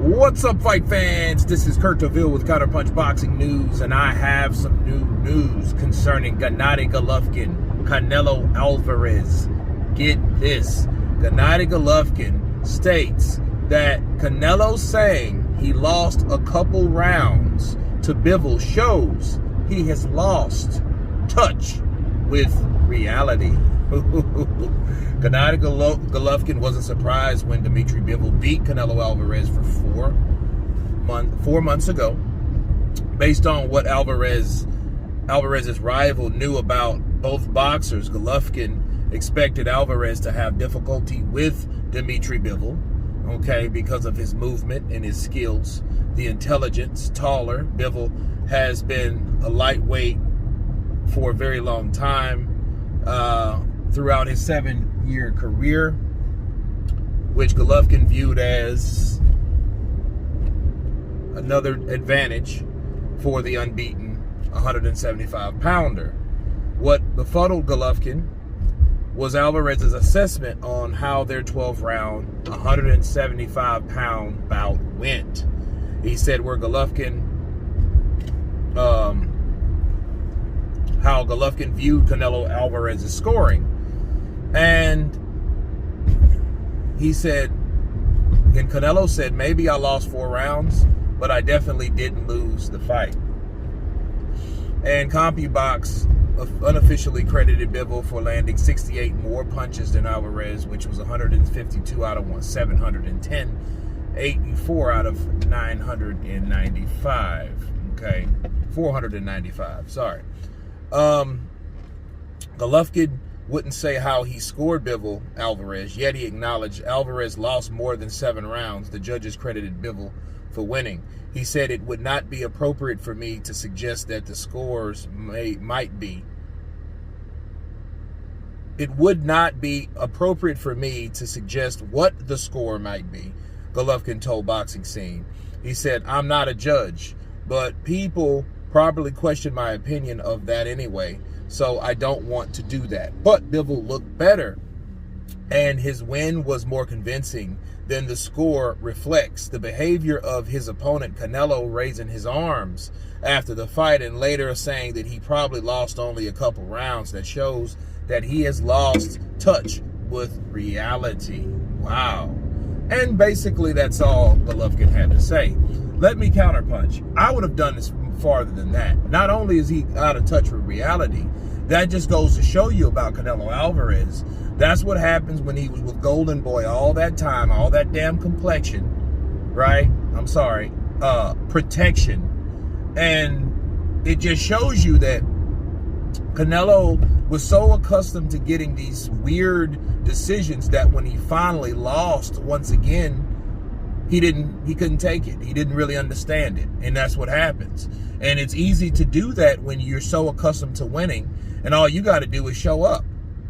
What's up, fight fans? This is Kurt DeVille with Counterpunch Boxing News, and I have some new news concerning Gennady Golovkin, Canelo Alvarez. Get this. Gennady Golovkin states that Canelo saying he lost a couple rounds to Bivol shows he has lost touch with reality. Gennady Golovkin wasn't surprised when Dimitri Bivol beat Canelo Alvarez for 4 months ago. Based on what Alvarez's rival knew about both boxers, Golovkin expected Alvarez to have difficulty with Dimitri Bivol, okay, because of his movement and his skills, the intelligence, taller. Bivol has been a lightweight for a very long time, throughout his 7-year career, which Golovkin viewed as another advantage for the unbeaten 175-pounder. What befuddled Golovkin was Alvarez's assessment on how their 12-round, 175-pound bout went. He said how Golovkin viewed Canelo Alvarez's scoring. And he said, and Canelo said, maybe I lost 4 rounds, but I definitely didn't lose the fight. And CompuBox unofficially credited Bivol for landing 68 more punches than Alvarez, which was 152 out of 710, 84 out of 995. Okay, 495. Sorry. Golovkin wouldn't say how he scored Bivol Alvarez, yet he acknowledged Alvarez lost more than 7 rounds. The judges credited Bivol for winning. He said it would not be appropriate for me to suggest that the scores might be. It would not be appropriate for me to suggest what the score might be, Golovkin told Boxing Scene. He said, I'm not a judge, but people probably question my opinion of that anyway, so I don't want to do that. But Bivol looked better, and his win was more convincing than the score reflects. The behavior of his opponent, Canelo, raising his arms after the fight and later saying that he probably lost only a couple rounds, that shows that he has lost touch with reality. Wow. And basically that's all Golovkin had to say. Let me counterpunch. I would have done this farther than that. Not only is he out of touch with reality, that just goes to show you about Canelo Alvarez. That's what happens when he was with Golden Boy all that time, all that damn complexion, right? I'm sorry, protection. And it just shows you that Canelo was so accustomed to getting these weird decisions that when he finally lost once again, he couldn't take it. He didn't really understand it. And that's what happens. And it's easy to do that when you're so accustomed to winning, and all you got to do is show up.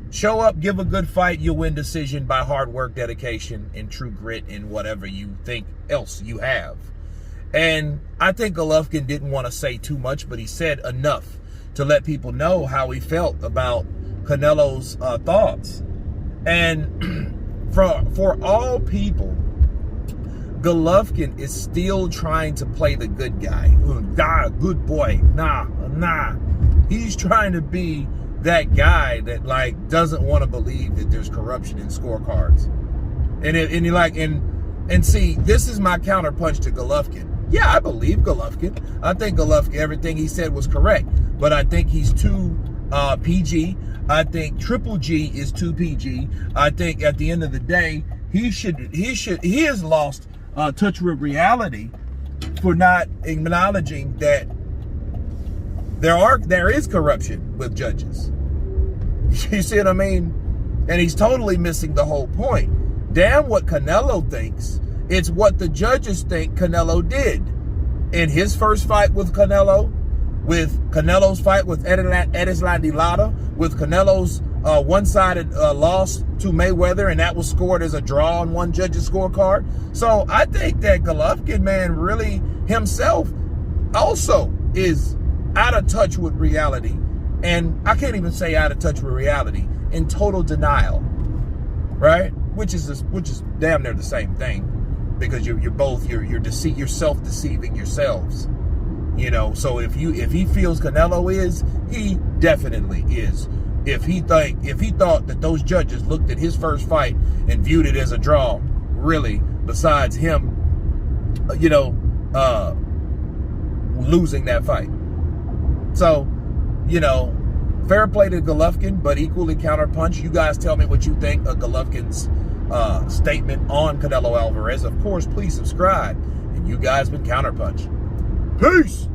Show up, give a good fight, you'll win decision by hard work, dedication, and true grit, and whatever you think else you have. And I think Golovkin didn't want to say too much, but he said enough to let people know how he felt about Canelo's thoughts. And for all people, Golovkin is still trying to play the good guy. Good boy. Nah. He's trying to be that guy that doesn't want to believe that there's corruption in scorecards. And see, this is my counterpunch to Golovkin. Yeah, I believe Golovkin. I think Golovkin, everything he said was correct, but I think he's too PG. I think Triple G is too PG. I think at the end of the day, he has lost touch with reality for not acknowledging that there is corruption with judges. You see what I mean? And he's totally missing the whole point. Damn what Canelo thinks. It's what the judges think Canelo did. In his first fight with Canelo, with Canelo's fight with Erislandy Lara, with Canelo's one-sided loss to Mayweather, and that was scored as a draw on one judge's scorecard. So I think that Golovkin, man, really himself also is out of touch with reality. And I can't even say out of touch with reality, in total denial, right? Which is damn near the same thing. because you're self-deceiving yourselves. You know, so if he feels Canelo is, he definitely is. If he thought that those judges looked at his first fight and viewed it as a draw, really, besides him, losing that fight. So, fair play to Golovkin, but equally counterpunch. You guys tell me what you think of Golovkin's statement on Canelo Alvarez. Of course, please subscribe. And you guys been counterpunch. Peace!